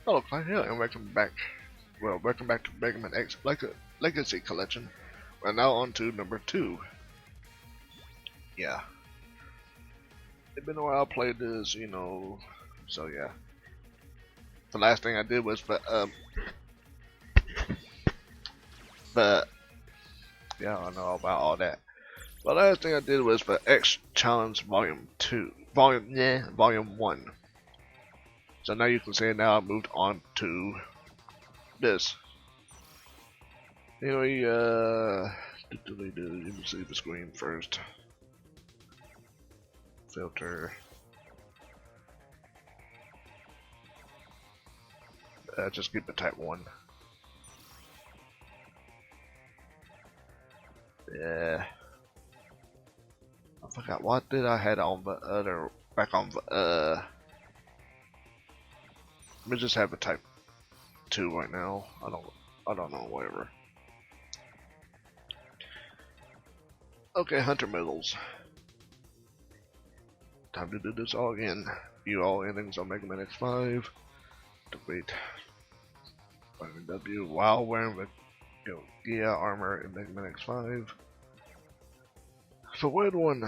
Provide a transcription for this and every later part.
Hello, Clive here, and welcome back. Well, welcome back to Mega Man X Legacy Collection. We're now on to number 2. Yeah. It's been a while I played this, so yeah. The last thing I did was, but, yeah, I know about all that. The last thing I did was for X Challenge Volume 1. So now you can say now I moved on to this. Anyway, let me see the screen first. Filter. Just keep it type 1. Yeah. I forgot what did I had on the other back on the let me just have a type 2 right now. I don't know, whatever. Okay, Hunter Medals. Time to do this all again. View all endings on Mega Man X5. Defeat W while wearing the Gia armor in Mega Man X5. So red one,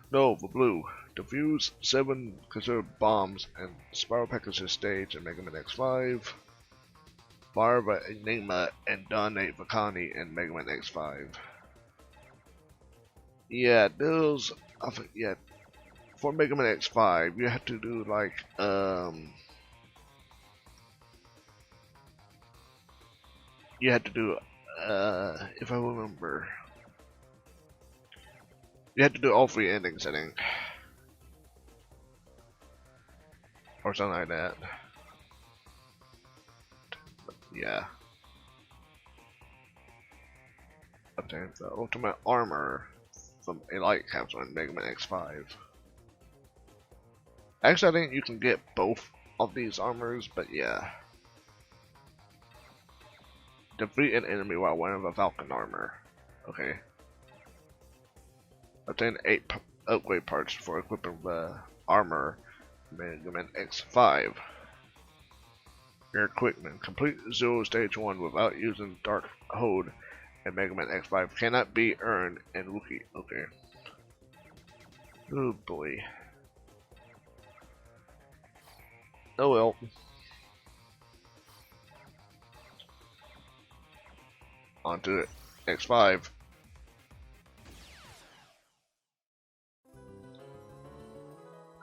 no, the blue. Defuse 7 considered bombs and spiral packages stage in Mega Man X5. Fire the Enigma and donate Vakani in Mega Man X5. Yeah, those. Yeah, for Mega Man X5, you have to do like you had to do if I remember, you had to do all 3 endings, I think, or something like that. Yeah. Obtain the ultimate armor from a light capsule in Mega Man X5. Actually, I think you can get both of these armors, but yeah. Defeat an enemy while wearing the Falcon armor. Okay. Obtain 8 upgrade parts for equipping the armor in Mega Man X5. Your equipment. Complete Zero Stage 1 without using Dark Hold and Mega Man X5 cannot be earned in Wookiee. Okay. Oh boy. Oh well. On to it. X5.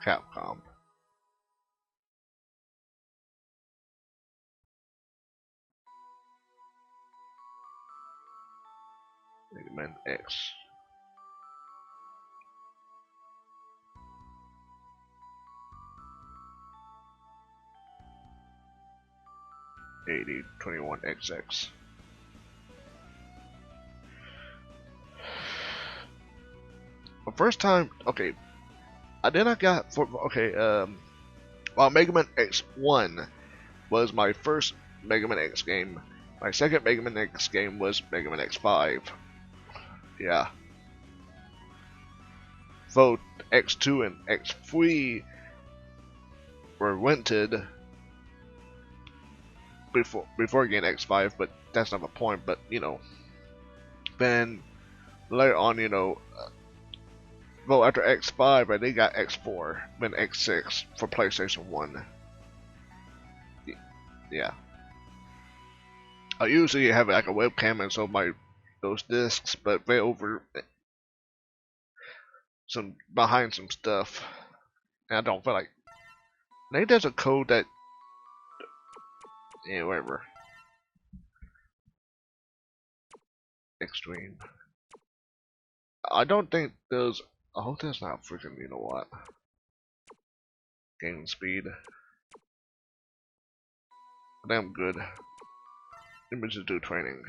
Capcom. Mega Man X. $8021XX. The first time, okay, I got for well, Mega Man X1 was my first Mega Man X game. My second Mega Man X game was Mega Man X5. Yeah. So X2 and X3 were rented before getting X5, but that's not the point. But then later on, well, after X5, they got X4, then X6 for PlayStation 1. Yeah. I usually have like a webcam and so those discs, but they over behind some stuff, and I don't feel like. I think there's a code that, yeah, whatever. Extreme. I don't think there's. I hope that's not freaking. You know what? Game speed. Damn good. Let me just do training.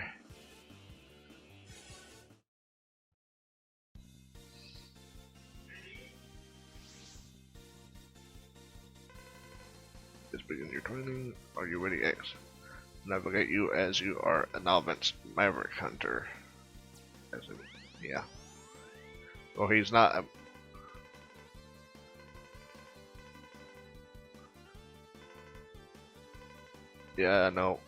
Let's begin your training. Are you ready, X? Navigate you as you are a novice maverick hunter. As in, yeah. Well, he's not a Yeah, I know.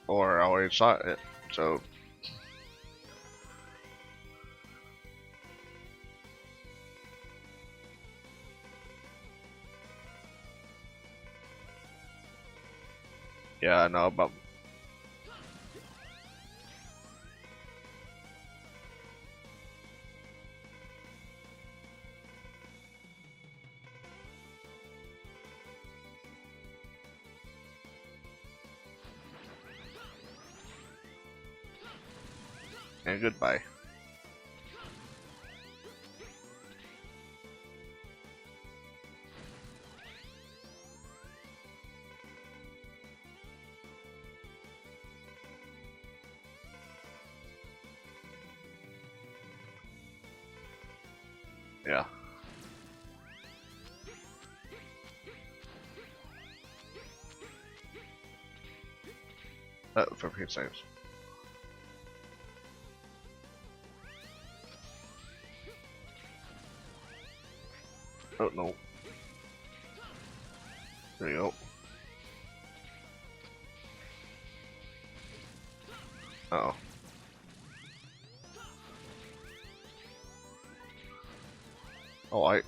Or I already saw it, so yeah, I know about. And goodbye. Yeah. For Pete's sakes. Oh no. There you go. Uh oh. Oh, I.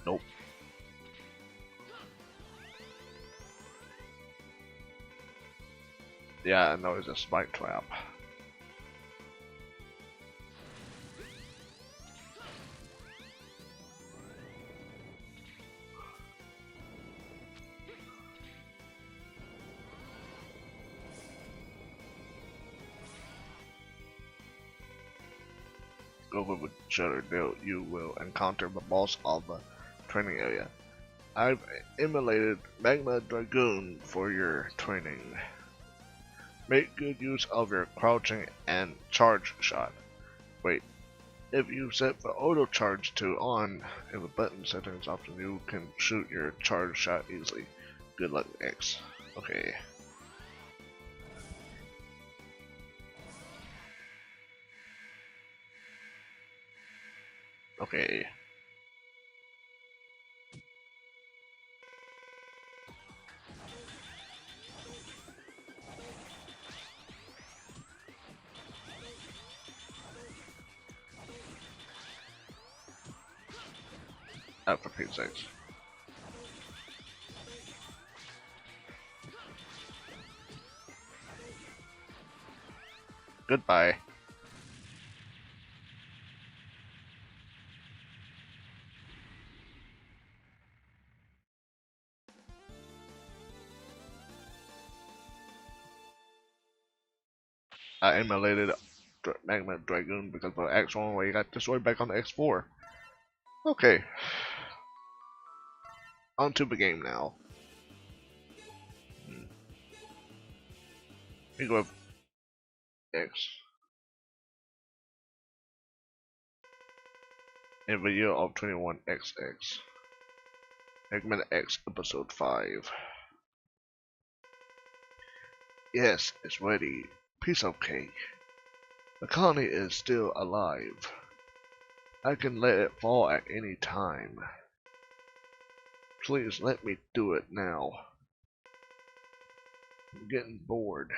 Nope. Yeah, I know it's a spike trap. Over with Shutter Deal, you will encounter the boss of the training area. I've emulated Magma Dragoon for your training. Make good use of your crouching and charge shot. Wait, if you set the auto charge to on in the button settings option, you can shoot your charge shot easily. Good luck, X. Okay. Okay. For Pete's sakes. Goodbye. I emulated Magma Dragoon because of the X1 where you got destroyed back on the X4. Okay. On to the game now. We go with X. In the year of 21XX. Eggman X Episode 5. Yes, it's ready. Piece of cake. The colony is still alive. I can let it fall at any time. Please let me do it now. I'm getting bored.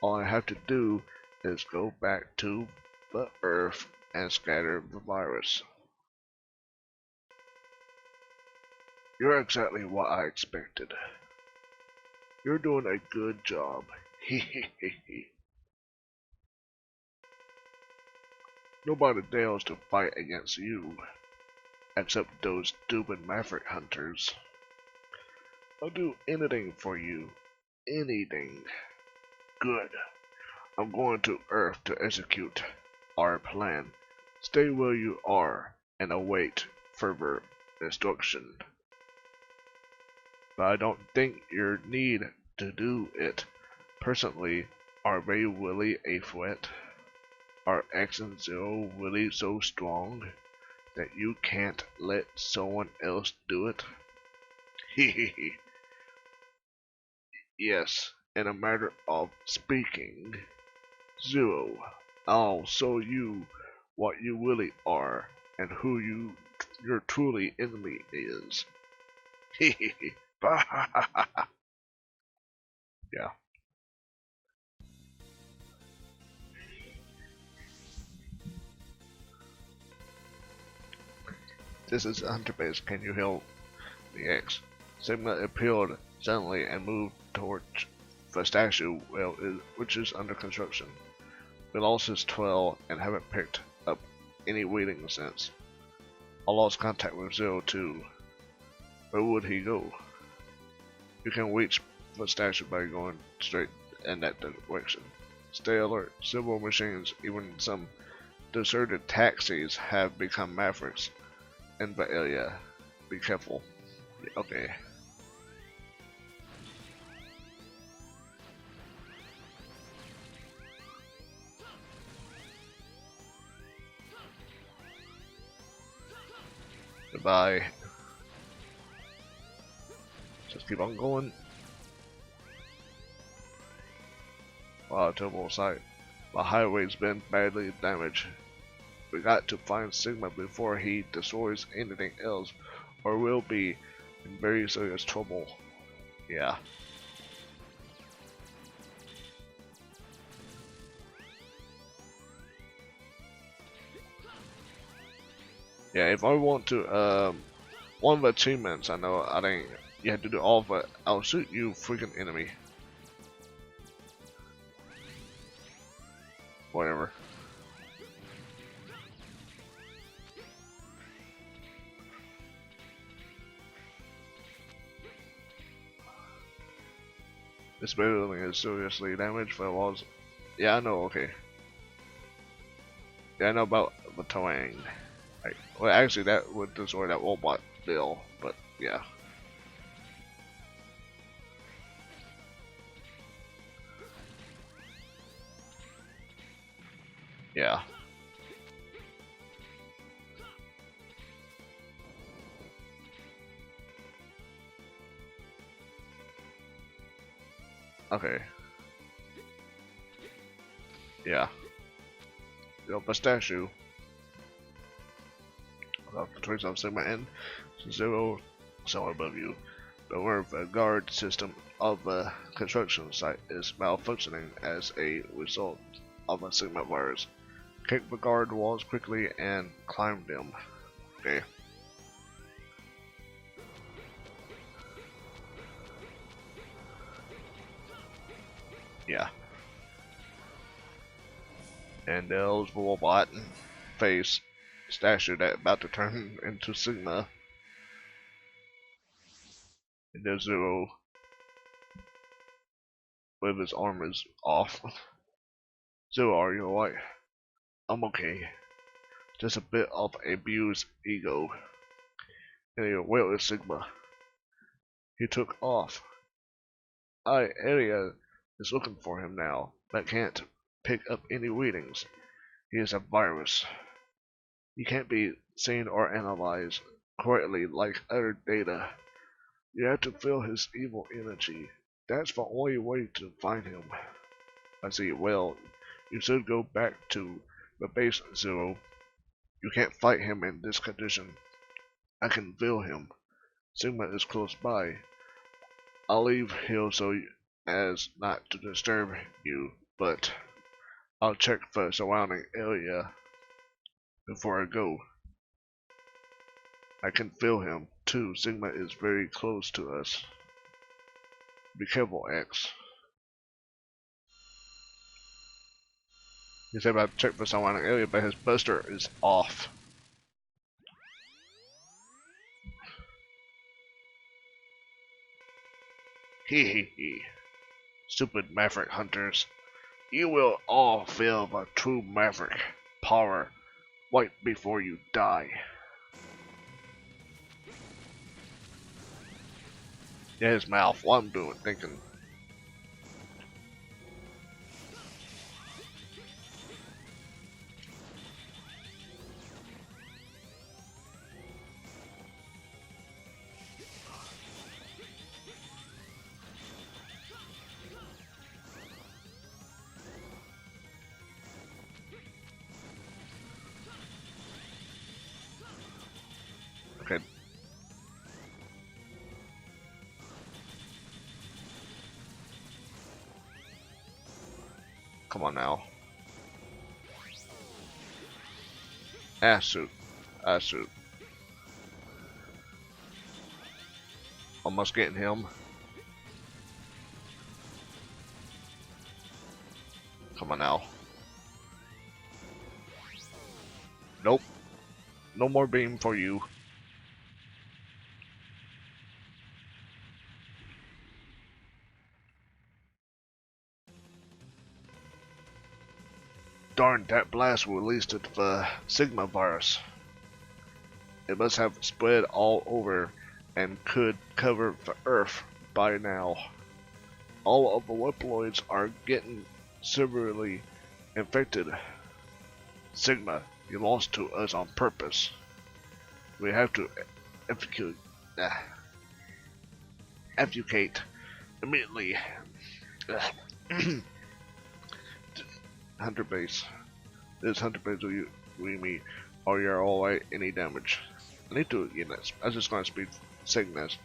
All I have to do is go back to the Earth and scatter the virus. You're exactly what I expected. You're doing a good job. Hehehehe. Nobody dares to fight against you, except those stupid maverick hunters. I'll do anything for you. Anything. Good. I'm going to Earth to execute our plan. Stay where you are and await further instruction. But I don't think you need to do it. Personally, are they really a threat? Are X and Zero really so strong that you can't let someone else do it? Hehehe. Yes, in a matter of speaking. Zero, I'll show you what you really are and who your truly enemy is. Hehehe. Yeah. This is Hunter base. Can you help the X? Sigma appeared suddenly and moved towards the statue, which is under construction. We lost his trail and haven't picked up any wheeling since. I lost contact with Zero too. Where would he go? You can reach the statue by going straight in that direction. Stay alert. Several machines, even some deserted taxis, have become mavericks in the area. Be careful. Okay. Goodbye. Just keep on going. Wow, terrible sight. The highway's been badly damaged. We got to find Sigma before he destroys anything else, or we'll be in very serious trouble. Yeah. Yeah, if I want to, one of the achievements, I know, I think you have to do all of it. I'll shoot you, freaking enemy. Whatever. This building is seriously damaged by walls. Yeah, I know, okay. Yeah, I know about the terrain. Right. Well, actually, that would destroy that robot bill, but yeah. Yeah. Okay. Yeah. Build a statue. Of the trace of Sigma and Zero cell above you. Beware the guard system of the construction site is malfunctioning as a result of a Sigma virus. Kick the guard walls quickly and climb them. Okay. Yeah. And there's the robot face statue that about to turn into Sigma. And there's Zero with his armors off. Zero, are you alright? I'm okay. Just a bit of abused ego. Anyway, where is Sigma? He took off. Area is looking for him now, but can't pick up any readings. He is a virus. He can't be seen or analyzed correctly like other data. You have to feel his evil energy. That's the only way to find him. I see. Well, you should go back to the base, Zero. You can't fight him in this condition. I can feel him. Sigma is close by. I'll leave here so as not to disturb you, but I'll check the surrounding area before I go. I can feel him, too. Sigma is very close to us. Be careful, X. He said about to check the surrounding area, but his buster is off. Hee. Stupid maverick hunters. You will all feel the true maverick power right before you die. Yeah, his mouth. What I'm doing, thinking. Come on now. Acid. Acid. Almost getting him. Come on now. Nope. No more beam for you. Darn, that blast released the Sigma virus. It must have spread all over and could cover the Earth by now. All of the Weaploids are getting severely infected. Sigma, you lost to us on purpose. We have to evacuate immediately. Hunter base. This hunter base will you me or you're alright any damage. I need to I'm just gonna speed sickness.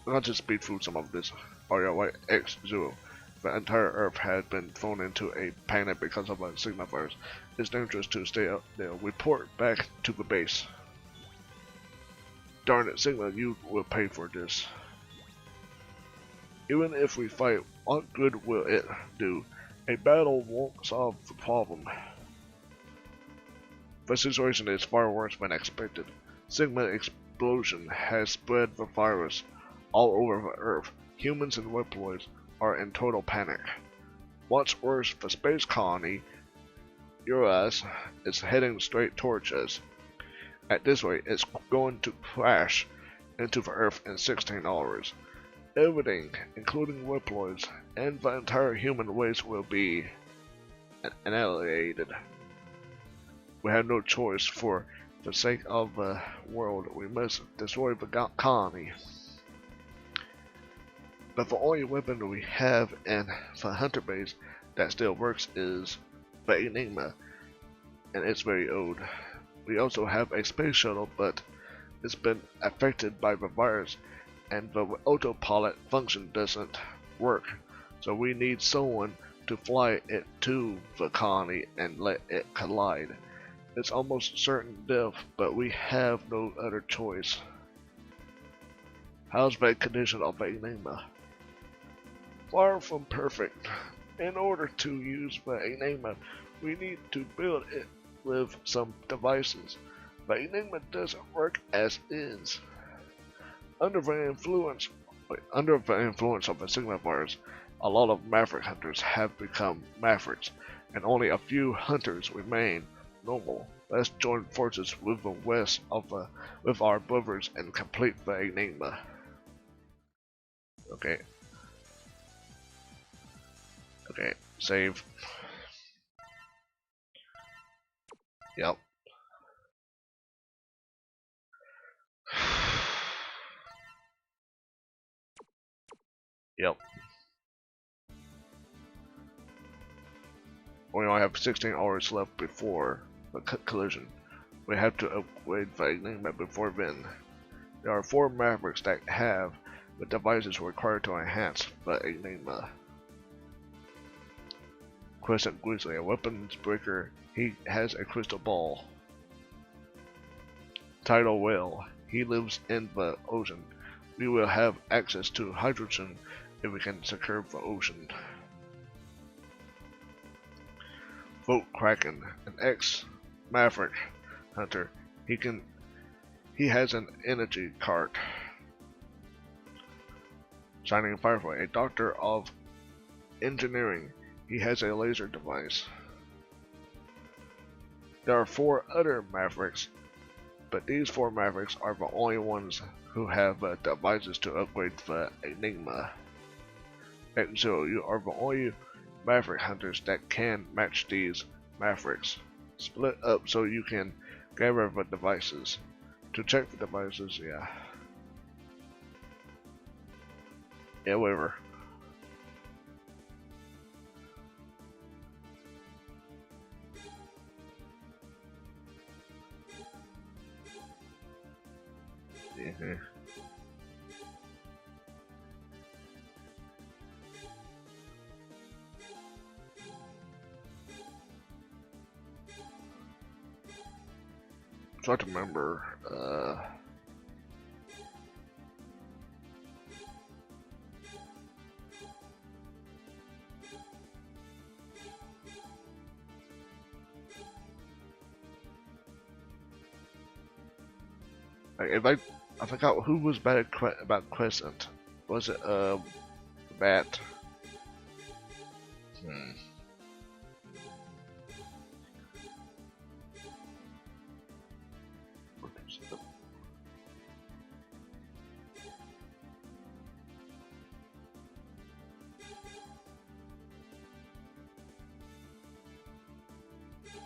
I'll just speed through some of this. Or you're alright X0. The entire Earth has been thrown into a panic because of a Sigma virus. It's dangerous to stay up there. Report back to the base. Darn it, Sigma, you will pay for this. Even if we fight, what good will it do? A battle won't solve the problem. The situation is far worse than expected. Sigma explosion has spread the virus all over the Earth. Humans and Weaploids are in total panic. What's worse, the space colony, Uras, is heading straight towards us. At this rate, it's going to crash into the Earth in 16 hours. Everything, including Weaploids and the entire human race, will be annihilated. We have no choice. For the sake of the world, we must destroy the colony. But the only weapon we have in the hunter base that still works is the Enigma, and it's very old. We also have a space shuttle, but it's been affected by the virus, and the autopilot function doesn't work. So we need someone to fly it to the colony and let it collide. It's almost certain death, but we have no other choice. How's the condition of the Enigma? Far from perfect. In order to use the Enigma, we need to build it with some devices. The Enigma doesn't work as is. Under the influence of the Sigma virus, a lot of maverick hunters have become mavericks, and only a few hunters remain normal. Let's join forces with the rest of with our brothers and complete the Enigma. Okay. Okay, save. Yep. Yep. We only have 16 hours left before the collision. We have to upgrade the Enigma before then. There are 4 Mavericks that have the devices required to enhance the Enigma. Crescent Grizzly, a weapons breaker. He has a crystal ball. Tidal Whale. He lives in the ocean. We will have access to hydrogen if we can secure the ocean. Vote Kraken, an ex-Maverick hunter. He has an energy cart. Shining Firefly, a doctor of engineering. He has a laser device. There are 4 other Mavericks, but these 4 Mavericks are the only ones who have devices to upgrade the Enigma. X0, you are the only Maverick hunters that can match these Mavericks. Split up so you can gather the devices. To check the devices, yeah, whatever. Try to remember. If I forgot who was bad at about Crescent. Was it Bat? Hmm.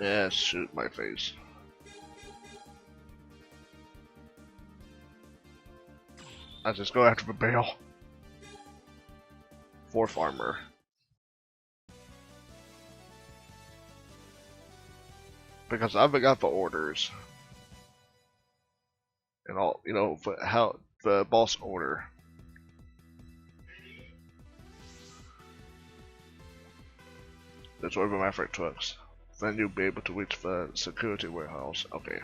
Yeah, shoot my face. I just go after the bale. 4th armor. Because I forgot the orders. And all, you know, how the boss order. That's where the maverick trucks. Then you'll be able to reach the security warehouse. Okay.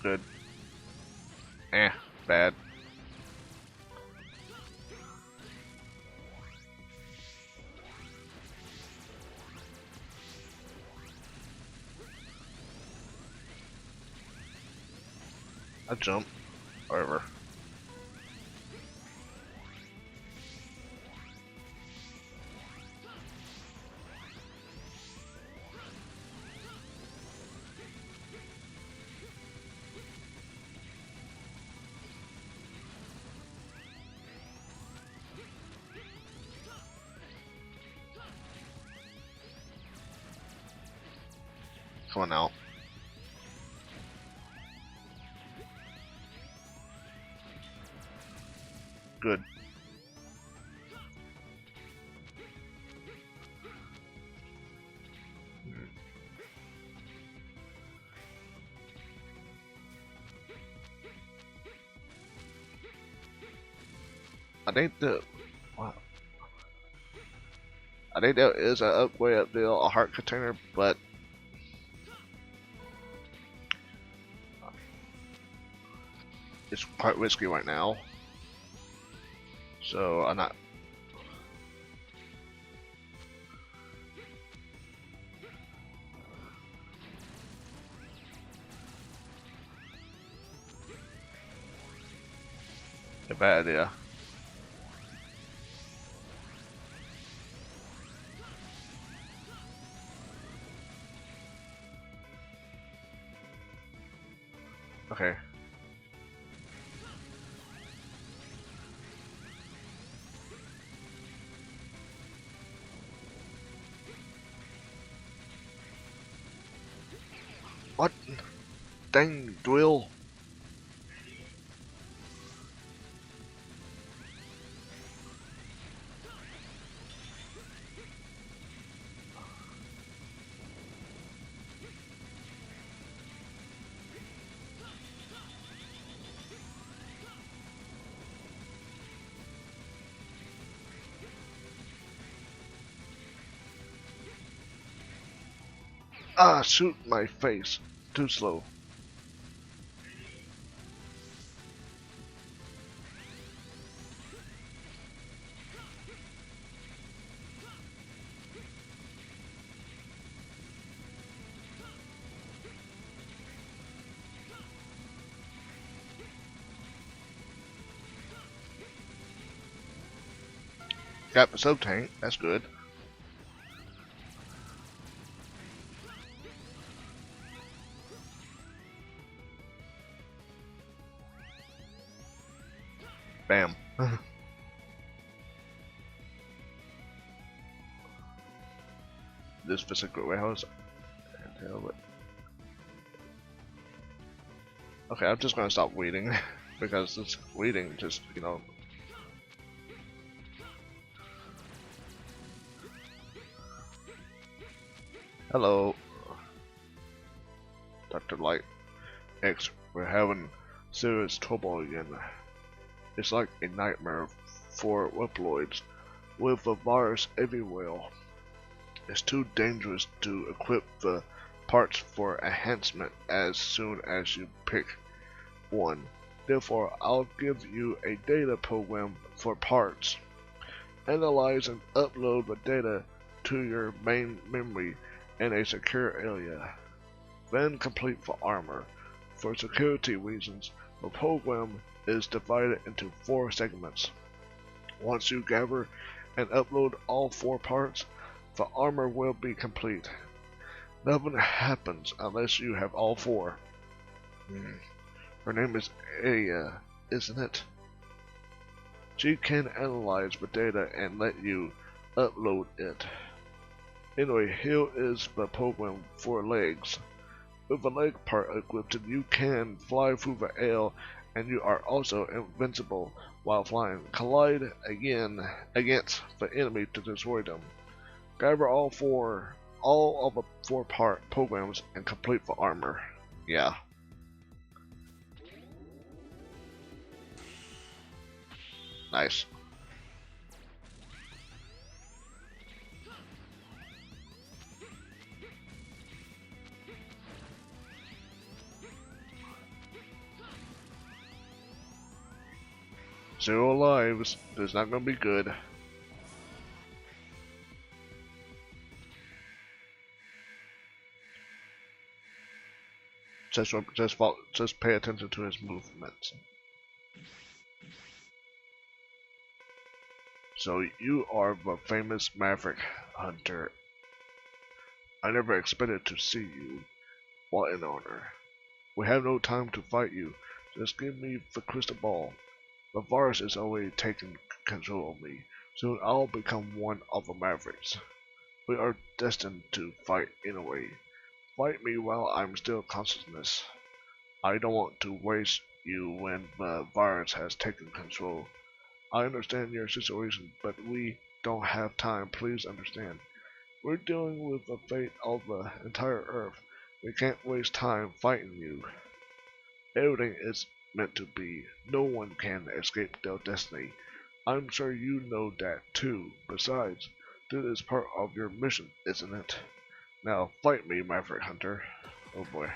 Good. Bad. I jump. Whatever. Come on now. Good. I think wow. I think there is an upgrade up there, a heart container, but it's quite risky right now. So I'm not. A bad idea. Okay. What? Dang, drill. Ah, shoot my face. Too slow. Got the sub tank. That's good. Bam. this physical warehouse. But okay, I'm just gonna stop waiting because this waiting just, you know. Hello, Dr. Light X. We're having serious trouble again. It's like a nightmare for Webloids with a virus everywhere. It's too dangerous to equip the parts for enhancement as soon as you pick one. Therefore, I'll give you a data program for parts. Analyze and upload the data to your main memory in a secure area. Then complete for armor. For security reasons, the program is divided into 4 segments. Once you gather and upload all 4 parts, the armor will be complete. Nothing happens unless you have all 4. Her name is Aya, isn't it? She can analyze the data and let you upload it. Anyway, here is the program for legs. With the leg part equipped, you can fly through the air, and you are also invincible while flying. Collide again against the enemy to destroy them. Gather all of the 4 part programs and complete the armor. Yeah. Nice. Zero lives. That's not gonna be good. Just pay attention to his movements. So you are the famous Maverick Hunter. I never expected to see you. What an honor. We have no time to fight you. Just give me the crystal ball. The virus is already taking control of me. Soon I'll become one of the Mavericks. We are destined to fight anyway. Fight me while I'm still consciousness. I don't want to waste you when the virus has taken control. I understand your situation, but we don't have time. Please understand. We're dealing with the fate of the entire Earth. We can't waste time fighting you. Everything is meant to be. No one can escape their destiny. I'm sure you know that too. Besides, this is part of your mission, isn't it? Now fight me, Maverick Hunter. Oh boy.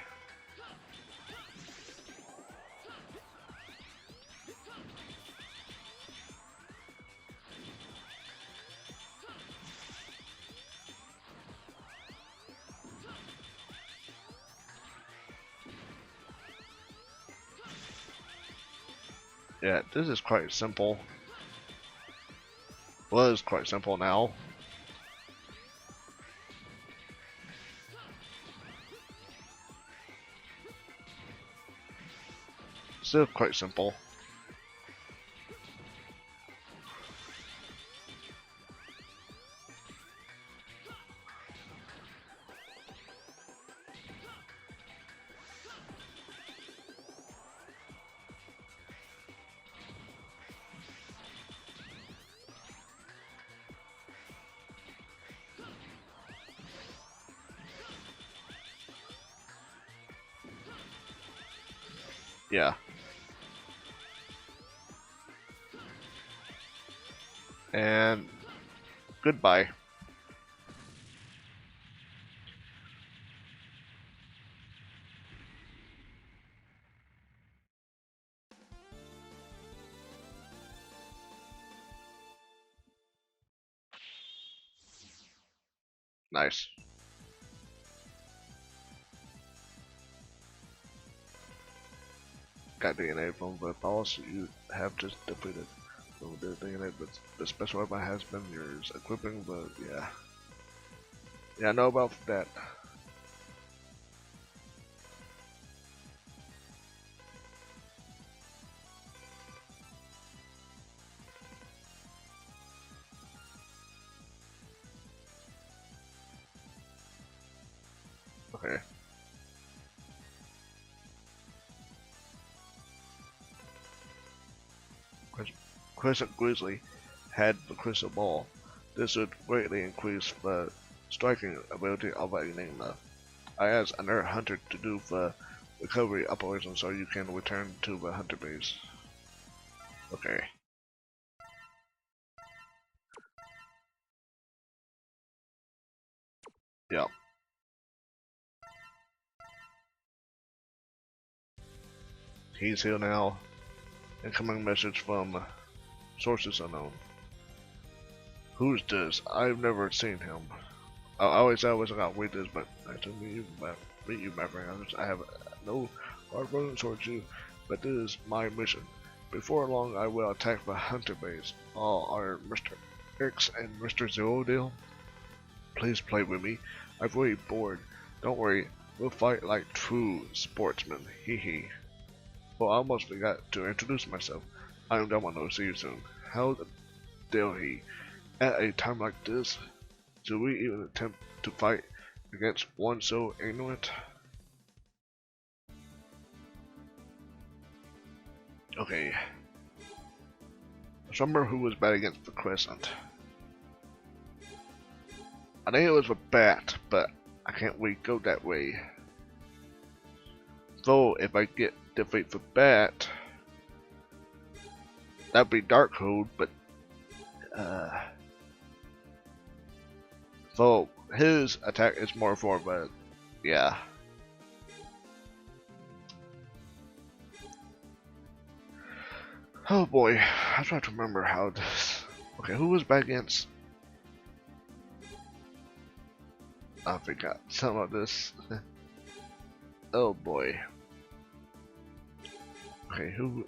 Yeah, this is quite simple. Well, it's quite simple now. Still quite simple. Yeah. And goodbye. Nice. Got DNA from the boss you have just defeated. So the DNA, but the special weapon has been yours. Equipping the yeah. Yeah, I know about that. Crescent Grizzly had the crystal ball. This would greatly increase the striking ability of an enigma. I asked another hunter to do the recovery operation so you can return to the hunter base. Okay. Yep. He's here now. Incoming message from sources unknown. Who's this? I've never seen him. I always got with this, but nice to meet you, my friend. I have no hard feelings towards you, but this is my mission. Before long, I will attack the hunter base. All are Mr. X and Mr. Zero Deal. Please play with me. I'm really bored. Don't worry, we'll fight like true sportsmen. Hee. Well, I almost forgot to introduce myself. I am Domino. See you soon. How dare he? At a time like this, do we even attempt to fight against one so ignorant? Okay. I remember who was bad against the Crescent. I think it was a bat, but I can't really go that way. Though if I get defeat for bat, that'd be Darkhold, but so his attack is more for but yeah. Oh boy, I try to remember how this. Okay, who was back against? I forgot some of this. Oh boy. Okay, who?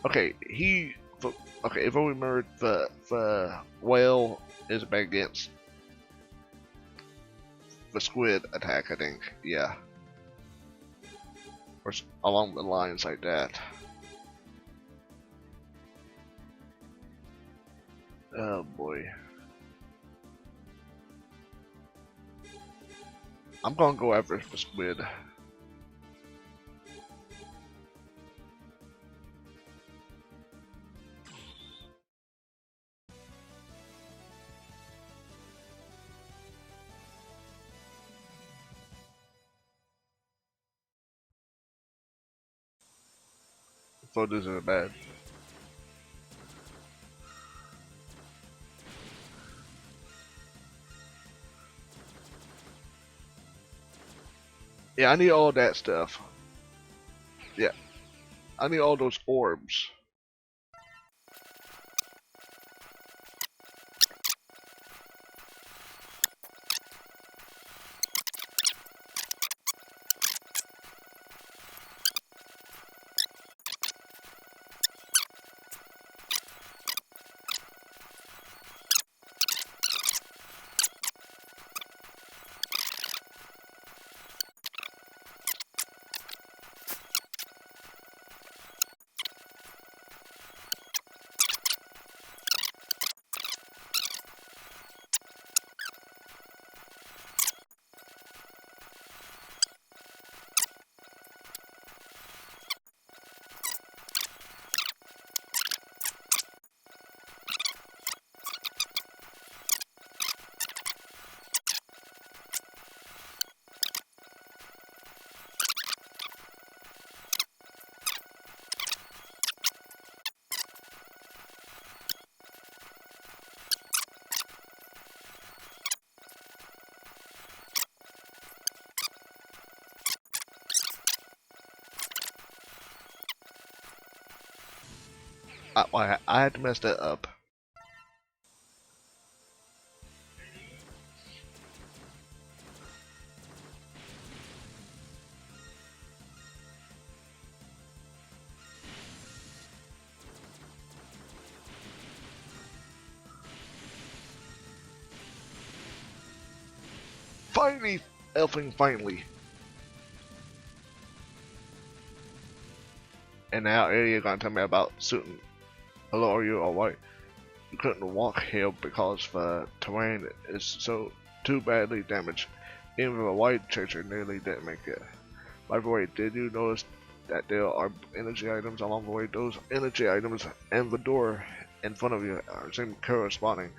Okay, okay, if I remember, the whale is back against the squid attack, I think. Yeah. Or along the lines like that. Oh boy. I'm gonna go after the squid. So this isn't bad. Yeah, I need all that stuff. Yeah, I need all those orbs. I had to mess that up. Finally, Elfing, finally. And now you're gonna tell me about shooting. Hello, are you alright? You couldn't walk here because the terrain is so too badly damaged. Even the white chaser nearly didn't make it. By the way, did you notice that there are energy items along the way. Those energy items and the door in front of you seem corresponding.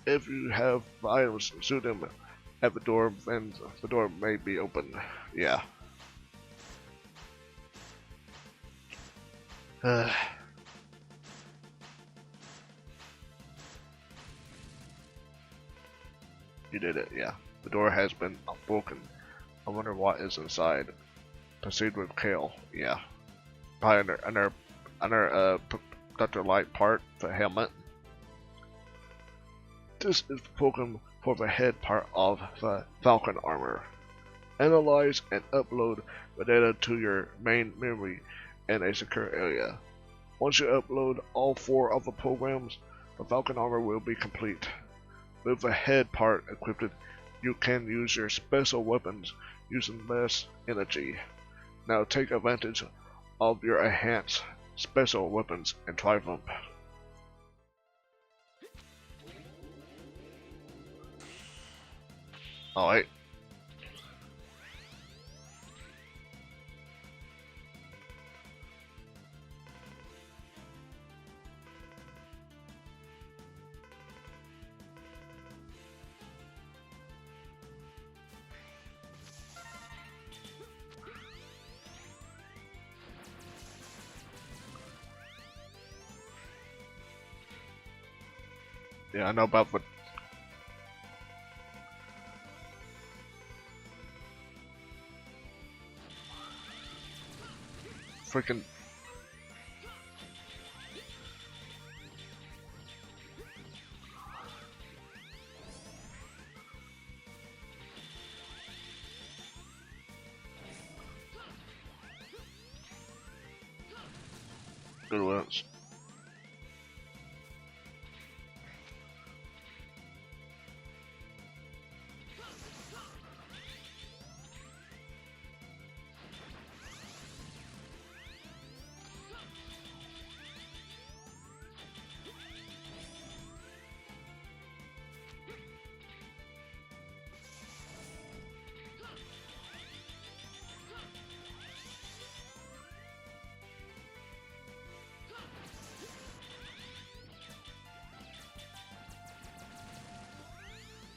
If you have the items suit them at the door, then the door may be open. Yeah. You did it, yeah. The door has been broken. I wonder what is inside. Proceed with Kale, yeah. Probably under Dr. Light part, the helmet. This is the program for the head part of the Falcon armor. Analyze and upload the data to your main memory in a secure area. Once you upload all 4 of the programs, the Falcon armor will be complete. With the head part equipped, you can use your special weapons using less energy. Now take advantage of your enhanced special weapons and try them. Alright. Yeah, I know about the freaking good ones.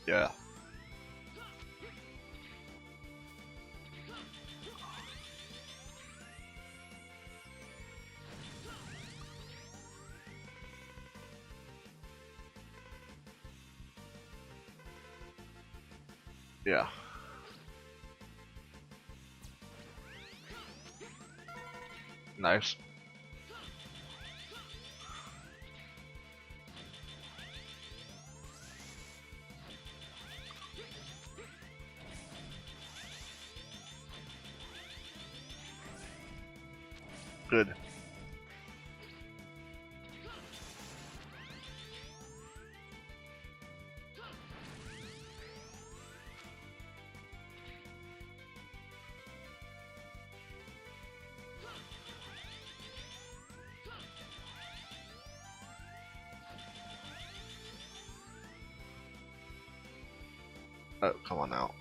Yeah. Yeah. Nice. Good. Oh, come on now.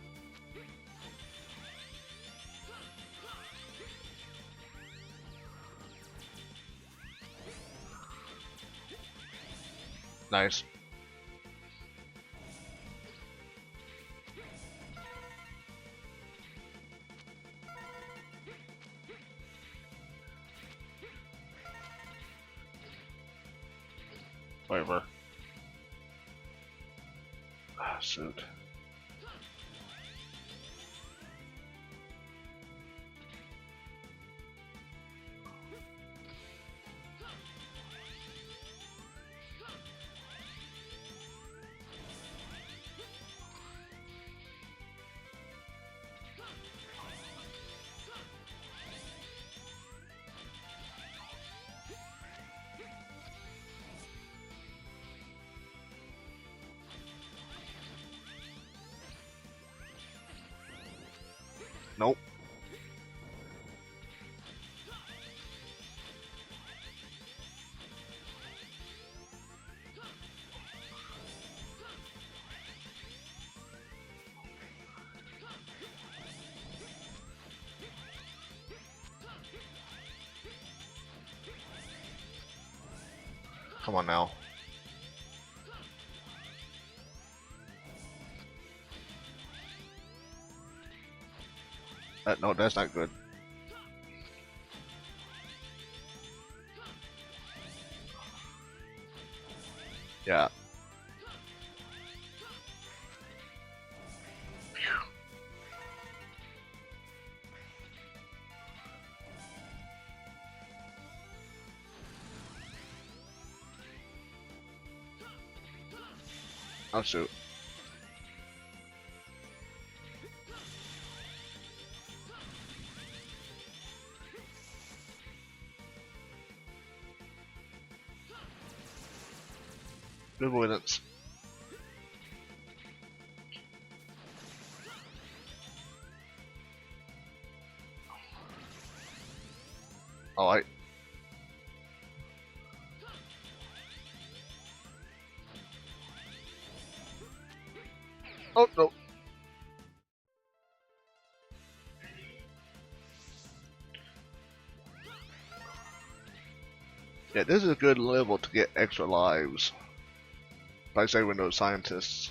Nice. Whatever. Ah, shoot. Nope. Come on now. No, that's not good. Yeah. Oh shoot. Good avoidance. Alright. Oh no. Yeah, this is a good level to get extra lives. Like I say, with those scientists.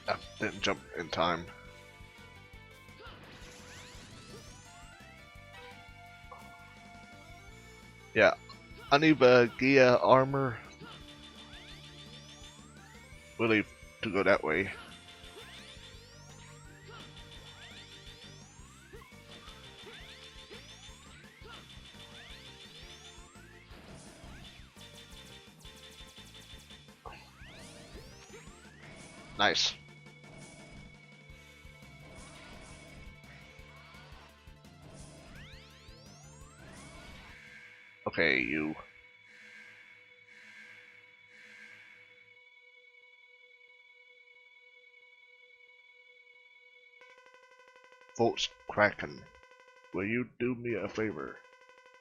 I didn't jump in time. Yeah, I need gear armor. Really, to go that way. Nice. Okay, you. Folks Kraken, will you do me a favor?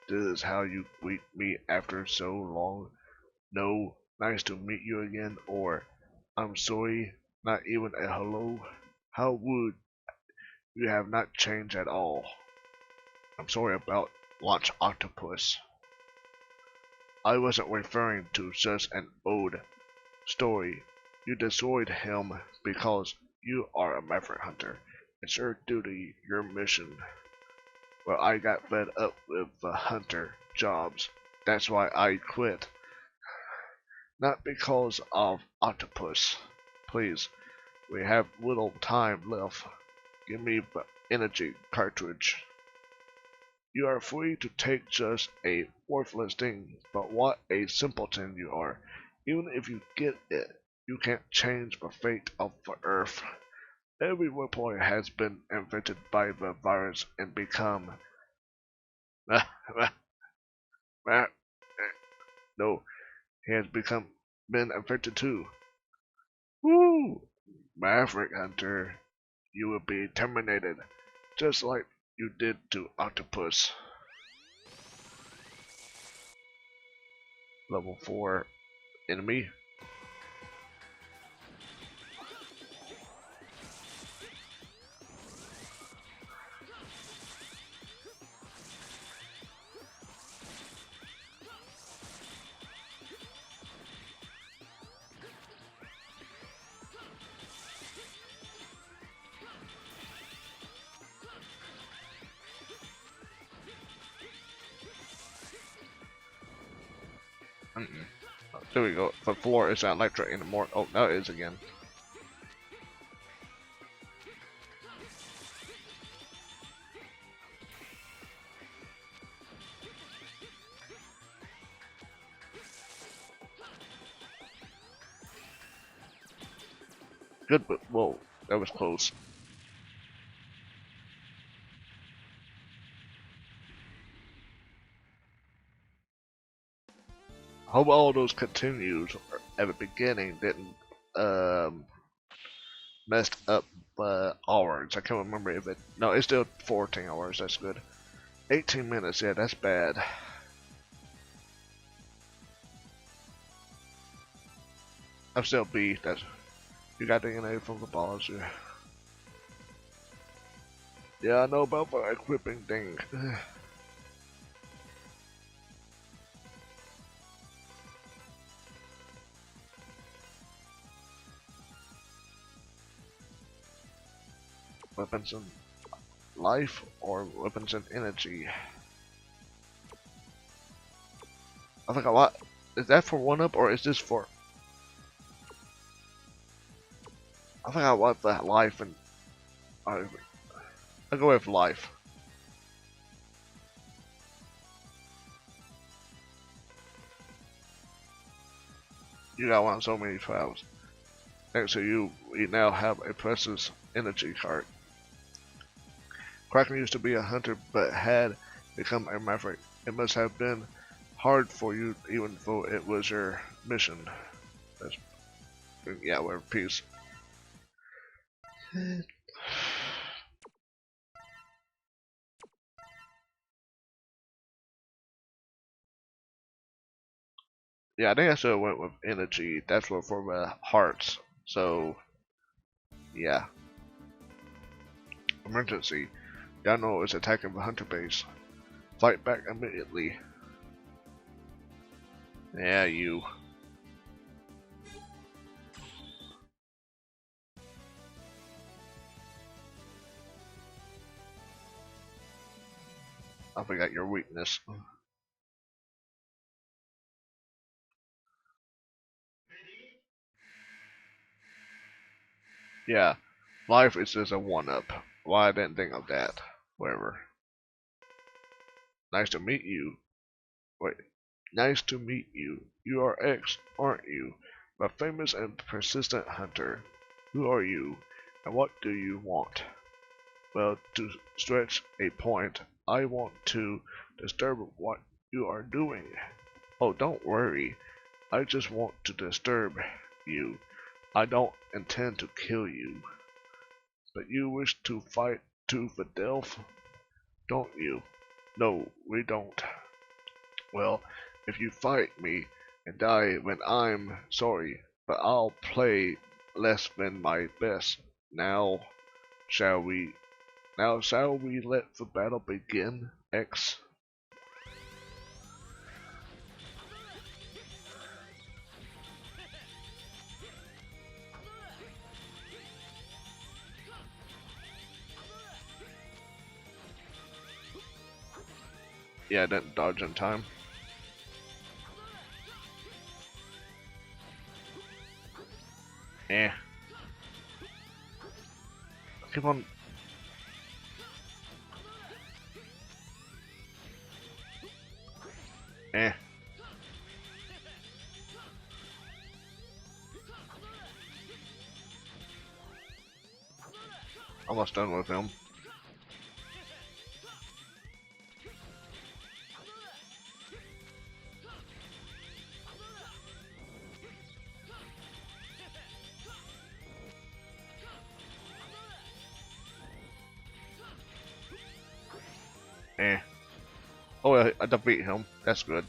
This is how you greet me after so long. No, nice to meet you again, or I'm sorry, not even a hello. How would you have not changed at all? I'm sorry about Launch Octopus. I wasn't referring to such an old story. You destroyed him because you are a maverick hunter. It's your duty, your mission. Well, I got fed up with the hunter jobs. That's why I quit. Not because of Octopus. Please, we have little time left. Give me the energy cartridge. You are free to take just a worthless thing, but what a simpleton you are. Even if you get it, you can't change the fate of the Earth. Every warrior has been infected by the virus and become... no, he has been infected too. Woo! Maverick Hunter, you will be terminated, just like you did to Octopus. Level 4 enemy. There we go. The floor is not electric anymore. Oh, now it is again. Good, but whoa, that was close. Hope all those continues at the beginning didn't messed up hours. I can't remember if it. No, it's still 14 hours. That's good. 18 minutes. Yeah, that's bad. I'm still B. That's you got DNA from the balls. Yeah, I know about the equipping thing. Weapons and life or weapons and energy. I think a lot. Is that for 1-up or is this for? I think I want that life and I'll go with life. You got one so many trials. Next to you, we now have a precious energy card. Kraken used to be a hunter, but had become a maverick. It must have been hard for you, even though it was your mission. That's, yeah, we're peace. Yeah, I think I should have went with energy. That's what for the hearts. So, yeah. Emergency. Dano is attacking the hunter base. Fight back immediately. Yeah, you. I forgot your weakness. Yeah, life is just a 1-up. Why I didn't think of that. Whatever. Nice to meet you. Wait. Nice to meet you. You are X, aren't you? A famous and persistent hunter. Who are you? And what do you want? Well, to stretch a point, I want to disturb what you are doing. Oh, don't worry. I just want to disturb you. I don't intend to kill you. But you wish to fight tooth and death, don't you? No, we don't. Well, if you fight me and die when I'm sorry, but I'll play less than my best. Now, shall we? Now, shall we let the battle begin, X? Yeah, I didn't dodge in time. Eh. Keep on. Eh. Almost done with him. Eh. Oh, I defeat him. That's good.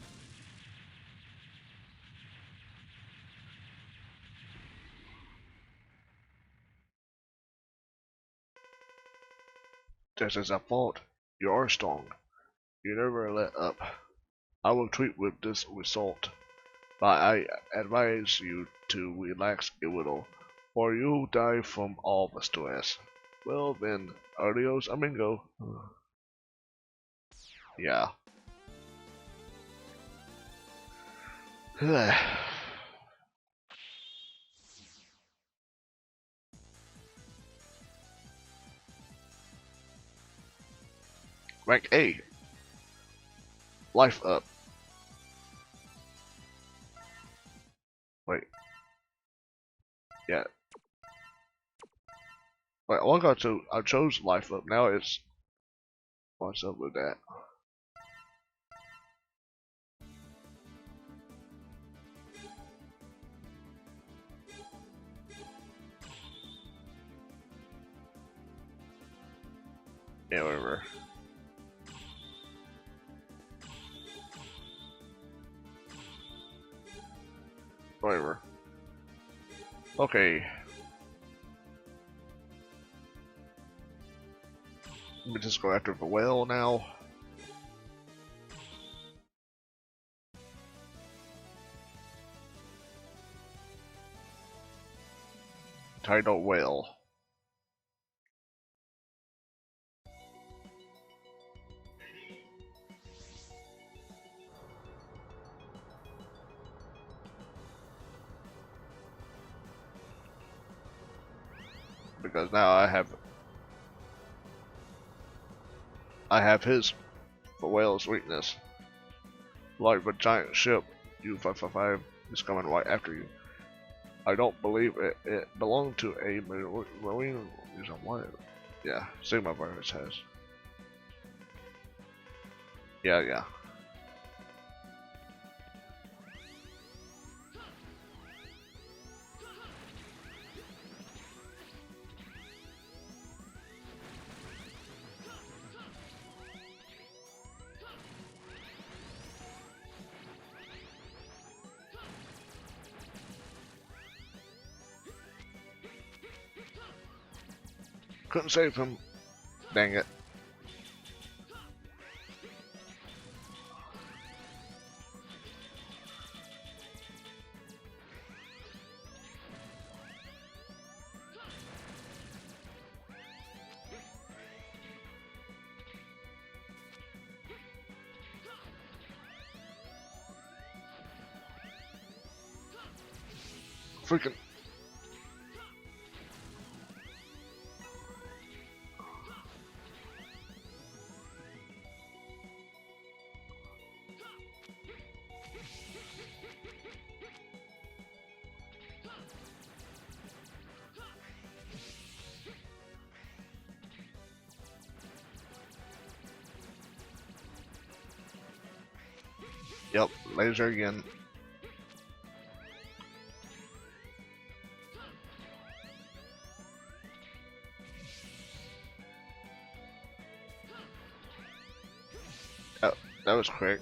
This is a fault. You are strong. You never let up. I will treat with this result, but I advise you to relax a little, or you'll die from all the stress. Well then, adios amigo. Yeah. Rank A. Life up. Wait. Yeah. Wait, I chose life up. Now it's what's up with that? Yeah, whatever. Whatever. Okay. Let me just go after the whale now. Tidal whale. Because now I have his the whale's weakness. Like the giant ship U-555 is coming right after you. I don't believe it belonged to a marine museum. What? Yeah, Sigma virus has. Yeah. Couldn't save him. Dang it. Freaking. Yep, laser again. Oh, that was quick.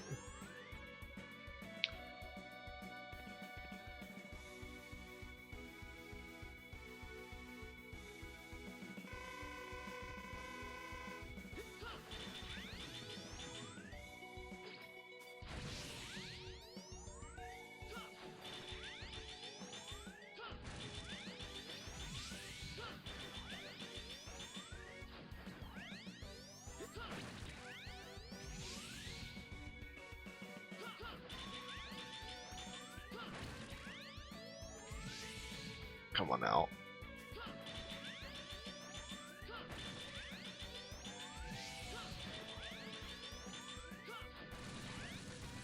Come on now.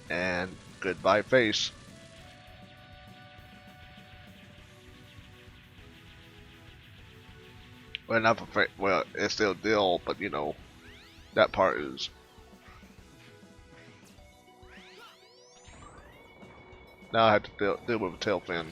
And goodbye face. Well, not for well, it's still deal, but you know, that part is. Now I have to deal with a tail fin.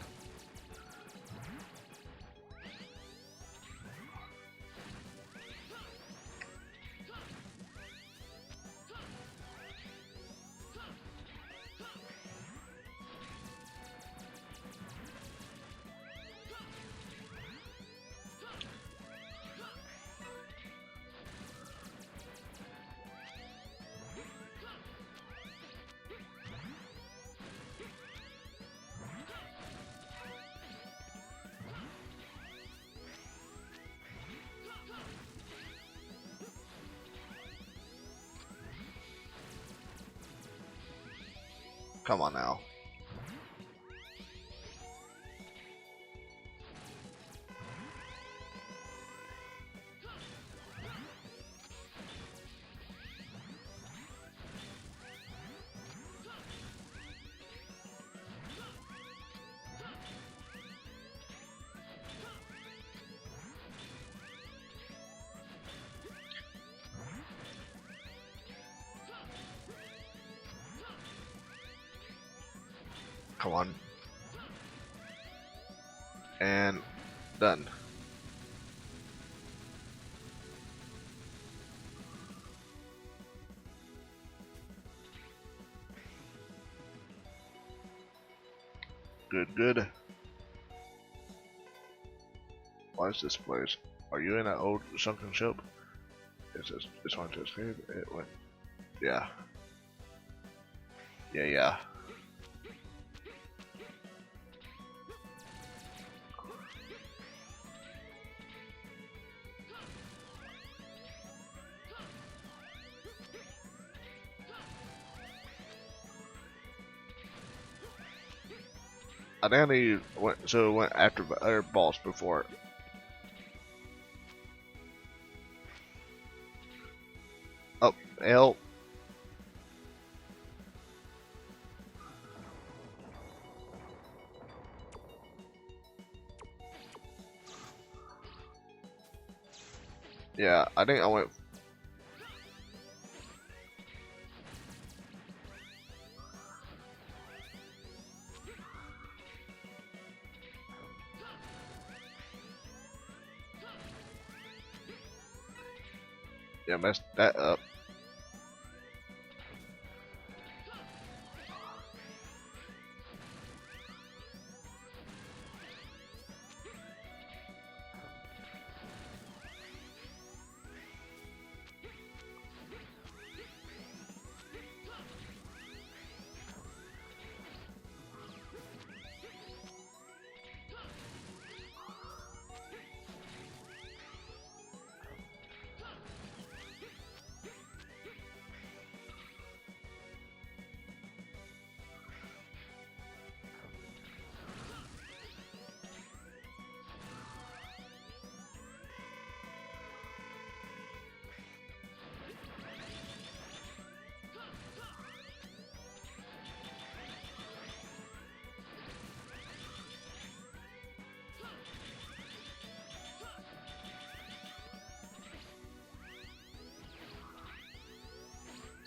Come on now. Come on. And done. Good. Why is this place? Are you in an old sunken ship? It's trying to escape. It went. Yeah. Yeah. I think he went after the other boss before. Oh, hell. Yeah, I think I went. Yeah, messed that up.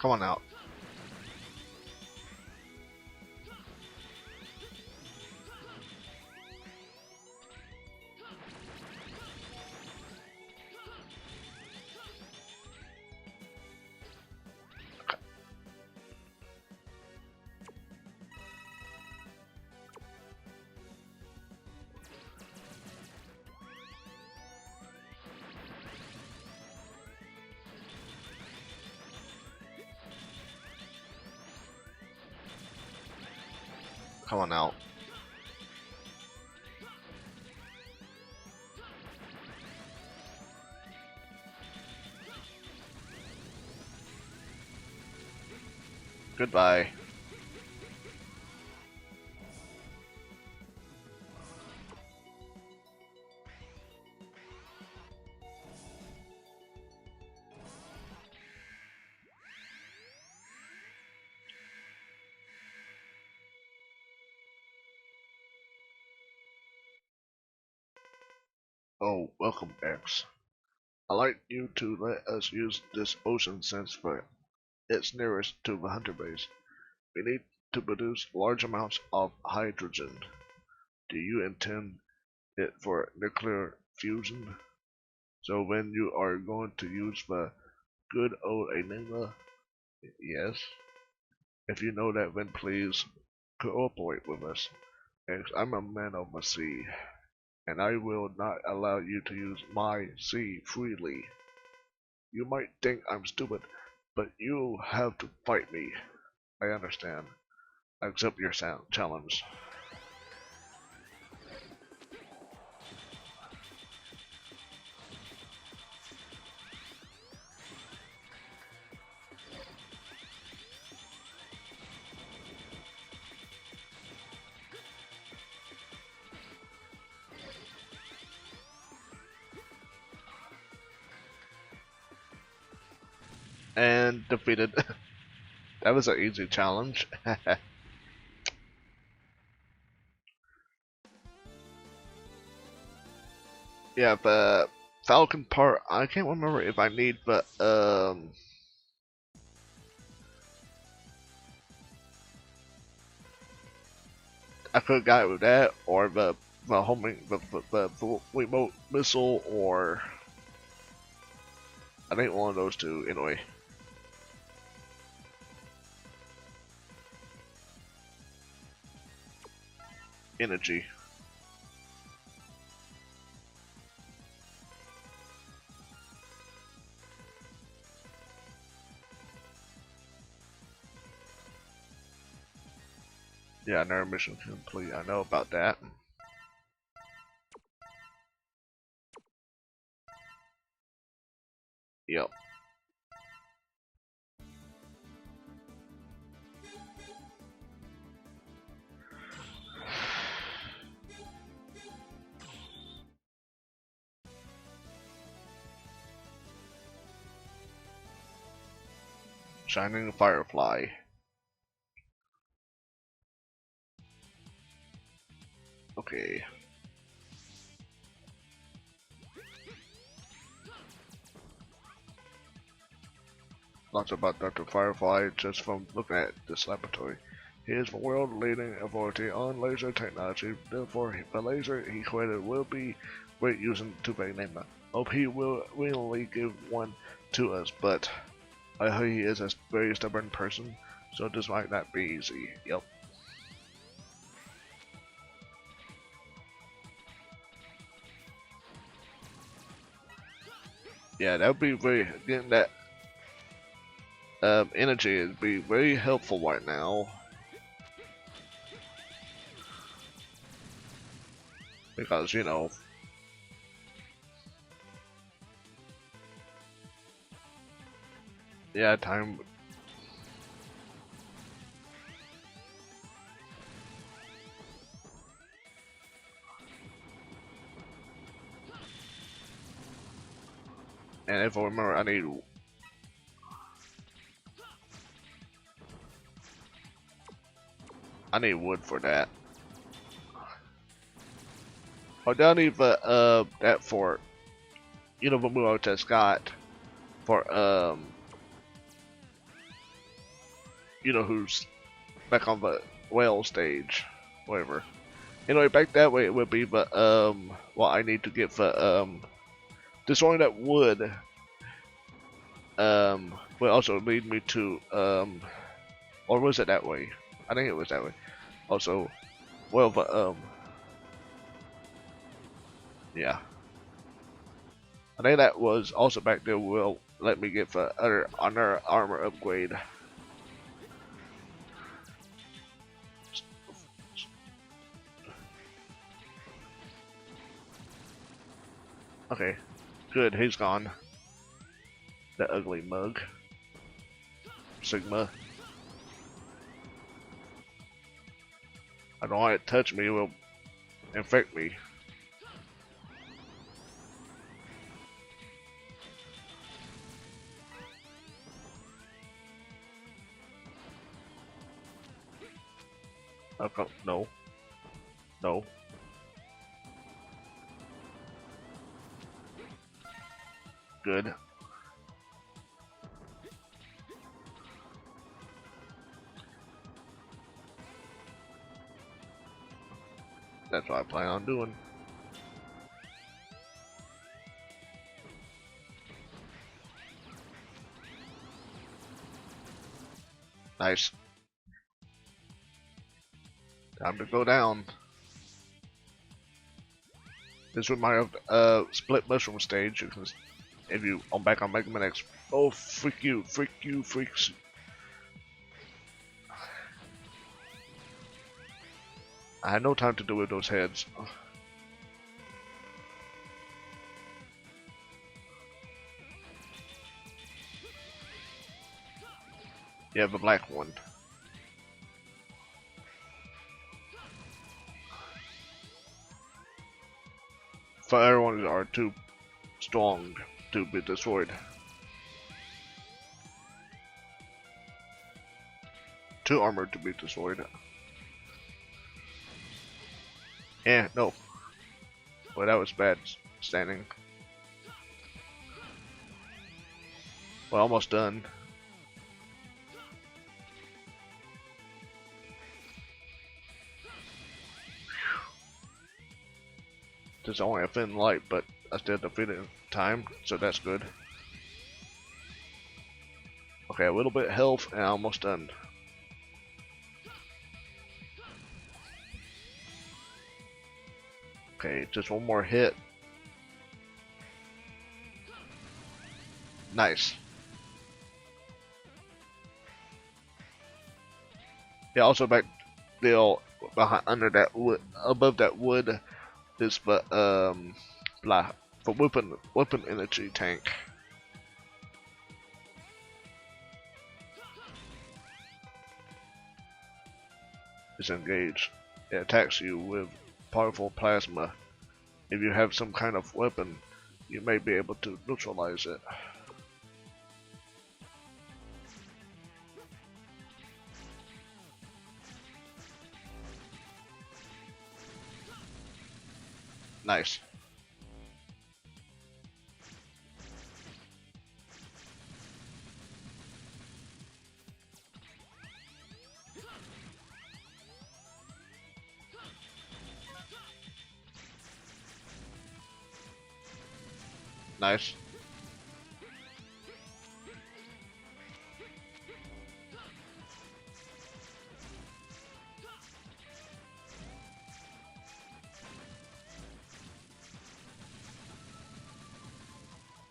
Come on out. Come on out. Goodbye. Oh, welcome, X. I'd like you to let us use this ocean since it's nearest to the hunter base. We need to produce large amounts of hydrogen. Do you intend it for nuclear fusion? So when you are going to use the good old enigma? Yes. If you know that, then please cooperate with us. I'm a man of the sea, and I will not allow you to use my sea freely. You might think I'm stupid, but you'll have to fight me. I understand. I accept your challenge. And defeated. That was an easy challenge. Yeah, the Falcon part, I can't remember if I need, but I could have got it with that, or the homing, the remote missile, or I think one of those two. Anyway, energy. Yeah, another mission complete. I know about that. Yep. Shining Firefly. Okay. Lots about Dr. Firefly just from looking at this laboratory. He is the world-leading authority on laser technology, therefore the laser he created will be great using to Enigma. Hope he will willingly give one to us, but I hear he is a very stubborn person, so this might not be easy. Yep. Yeah, that would be very, getting that energy would be very helpful right now. Because, you know, yeah, time. And if I remember, I need wood for that. Oh, do I need that for, you know, the move I just got for, you know, who's back on the whale stage, whatever. Anyway, back that way it would be, but, what I need to get for, destroying that wood, will also lead me to, or was it that way? I think it was that way. Also, well, but, yeah. I think that was also back there will let me get for another armor upgrade. Okay, good, he's gone. That ugly mug. Sigma. I don't want it to touch me, it will infect me. Okay, no. No. Good. That's what I plan on doing. Nice. Time to go down. This reminds me of split mushroom stage. Because if you I'm back on Mega Man X. Oh, freak you, freaks. I had no time to do with those heads. Yeah, the black one. Fire ones are too strong to be destroyed. Too armored to be destroyed. Eh, no. Well, that was bad standing. Well, almost done. There's only a thin light, but I still defeated in time, so that's good. Okay, a little bit of health, and almost done. Okay, just one more hit. Nice. Yeah, also back still behind under that wood, above that wood is but blah for weapon energy tank. Is engaged. It attacks you with powerful plasma. If you have some kind of weapon, you may be able to neutralize it. Nice. Nice.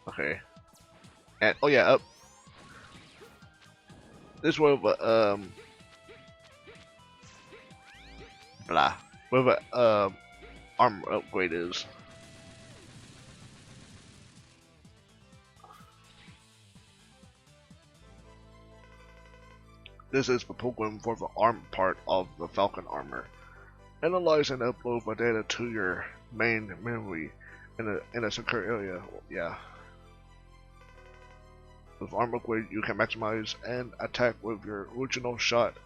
Okay. And oh yeah, up. This one, blah. Whatever armor upgrade is. This is the program for the arm part of the Falcon armor. Analyze and upload the data to your main memory in a secure area. Yeah. With armor upgrade, you can maximize and attack with your original shot,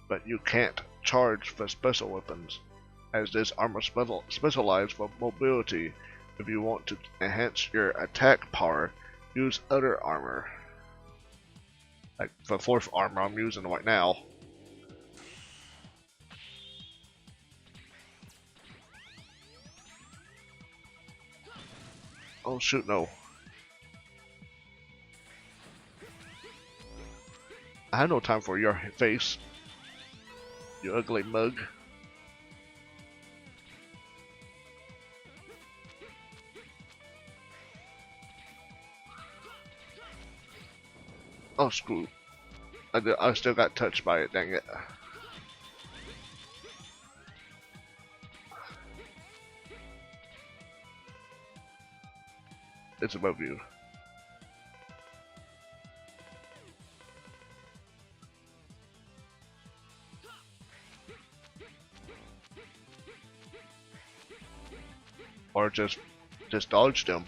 but you can't charge for special weapons, as this armor specialized for mobility. If you want to enhance your attack power, use other armor. Like the fourth armor I'm using right now. Oh shoot, no. I have no time for your face, you ugly mug. Oh screw. I still got touched by it, dang it. It's above you. Or just dodge them.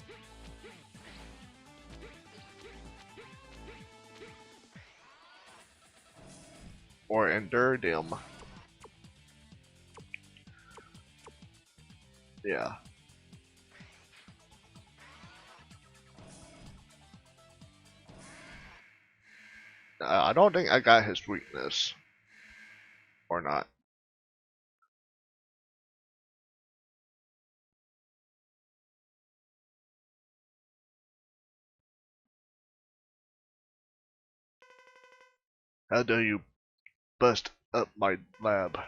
Or endure them. Yeah. I don't think I got his weakness. Or not. How dare you bust up my lab?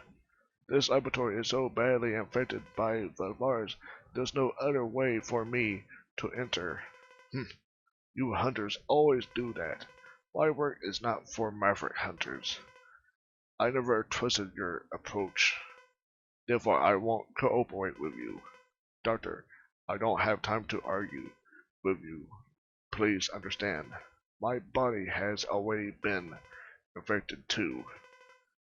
This laboratory is so badly infected by the virus, there's no other way for me to enter. You hunters always do that. My work is not for maverick hunters. I never trusted your approach. Therefore, I won't cooperate with you. Doctor, I don't have time to argue with you. Please understand. My body has already been infected too.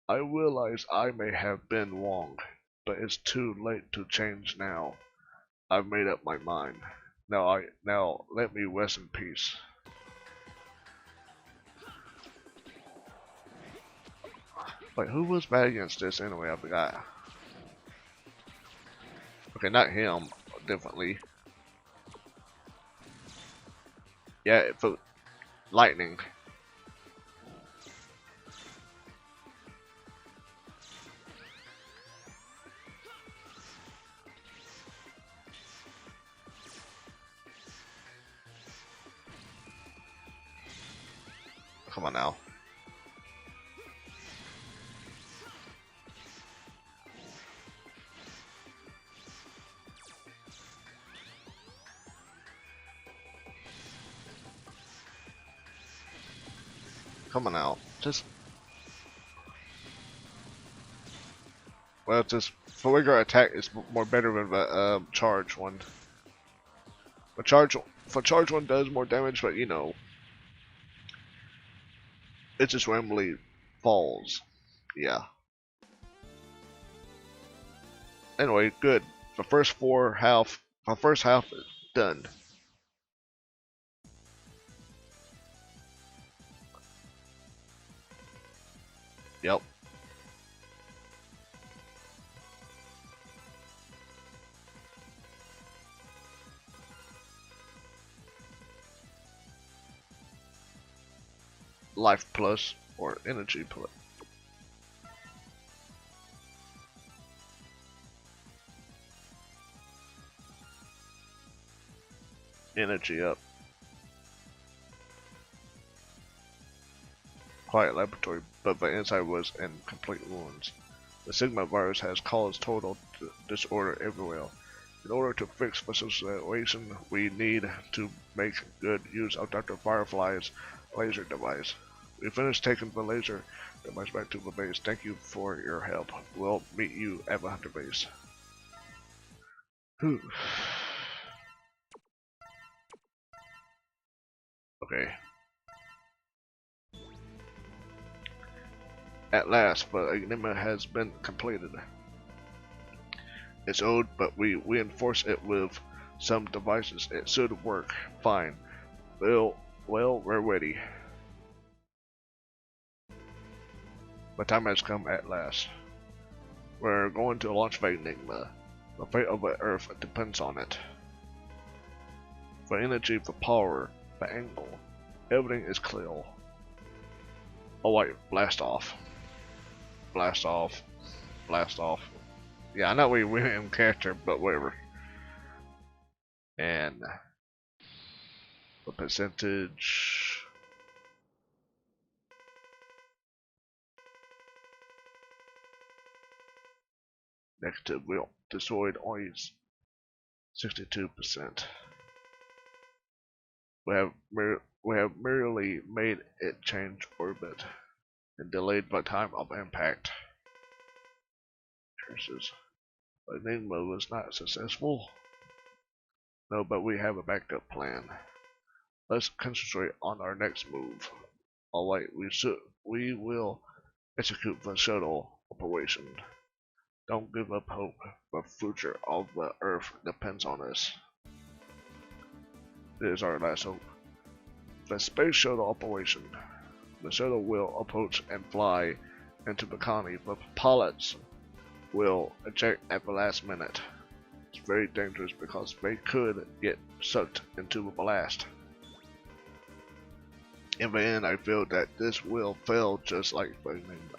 I realize I may have been wrong, but it's too late to change now. I've made up my mind. Now let me rest in peace. Wait, who was bad against this anyway? I forgot. Okay, not him. Definitely. Yeah, for lightning. Come on now. Come on now. Just Well, it's just for regular attack is more better than the charge one. But charge one does more damage, but you know, it just randomly falls. Yeah. Anyway, good. The first half is done. Yep. Life plus or energy plus. Energy up. Quiet laboratory, but the inside was in complete ruins. The Sigma virus has caused total disorder everywhere. In order to fix the situation, we need to make good use of Dr. Firefly's laser device. We finished taking the laser device back to the base. Thank you for your help. We'll meet you at the Hunter base. Okay. At last, the enigma has been completed. It's old, but we reinforce it with some devices. It should work fine. Well, we're ready. The time has come at last. We're going to launch the enigma. The fate of the Earth depends on it. The energy, the power, the angle, everything is clear. Oh wait, blast off. Blast off. Blast off. Yeah, I know we went in character, but whatever. And the percentage. Negative will destroyed only 62%. We have merely made it change orbit and delayed the time of impact. Curses. The enigma was not successful. No, but we have a backup plan. Let's concentrate on our next move. Alright, we will execute the shuttle operation. Don't give up hope. The future of the Earth depends on us. This is our last hope. The space shuttle operation. The shuttle will approach and fly into the colony, but pilots will eject at the last minute. It's very dangerous because they could get sucked into the blast. In the end, I feel that this will fail just like the enigma.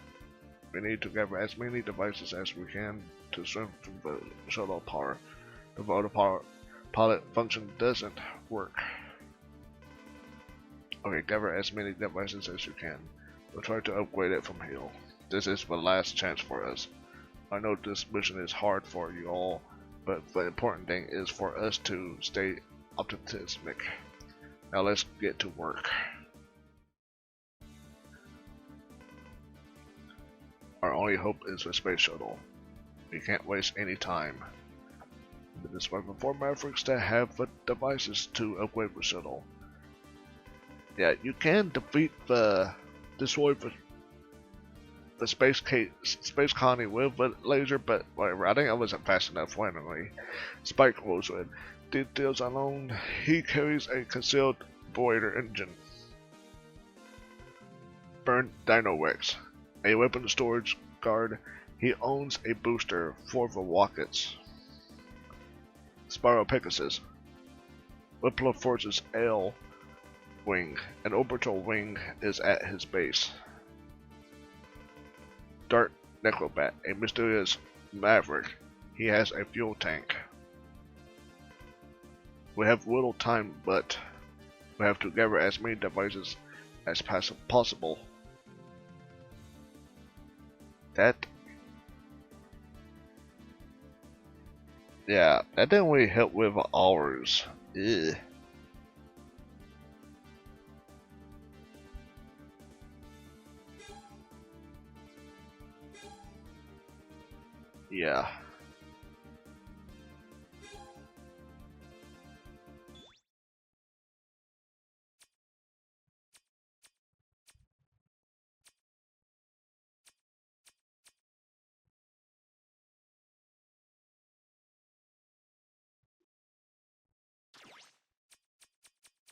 We need to gather as many devices as we can to strengthen the shuttle power. The autopilot function doesn't work. Okay, gather as many devices as you can. We'll try to upgrade it from here. This is the last chance for us. I know this mission is hard for you all, but the important thing is for us to stay optimistic. Now let's get to work. Our only hope is the space shuttle. We can't waste any time. It is working for Mavericks to have the devices to upgrade the shuttle. Yeah, you can destroy the space colony with a laser, but whatever. I think I wasn't fast enough anyway. Spike rolls with details unknown. He carries a concealed Voyager engine. Burn Dino Rex. A weapon storage guard. He owns a booster for the rockets. Spiral Pegasus. Whippler Force's L wing. An orbital wing is at his base. Dark Necrobat. A mysterious maverick. He has a fuel tank. We have little time, but we have to gather as many devices as possible. Yeah, that didn't really help with ours. Ugh. Yeah.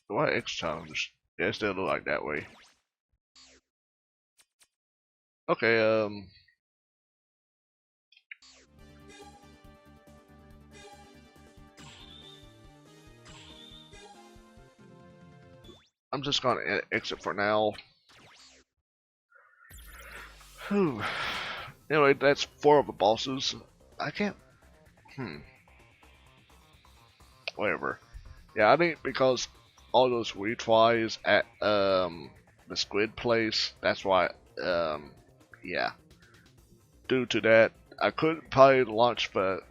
Why X challenge? Yeah, it still look like that way. Okay, I'm just gonna exit for now. Whew. Anyway, that's 4 of the bosses. I can't. Whatever. Yeah, I think because all those retries at the squid place. That's why. Yeah. Due to that, I could probably launch the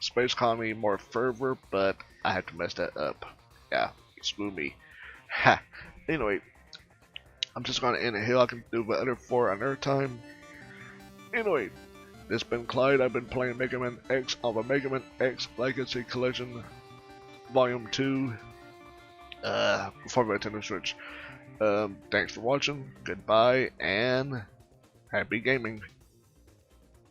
Space Colony more further, but I had to mess that up. Yeah, screw me. Ha. Anyway, I'm just gonna end it here. I can do the other 4 another time. Anyway, this has been Clyde. I've been playing Mega Man X on the Mega Man X Legacy Collection Volume 2 for the Nintendo Switch. Thanks for watching, goodbye, and happy gaming.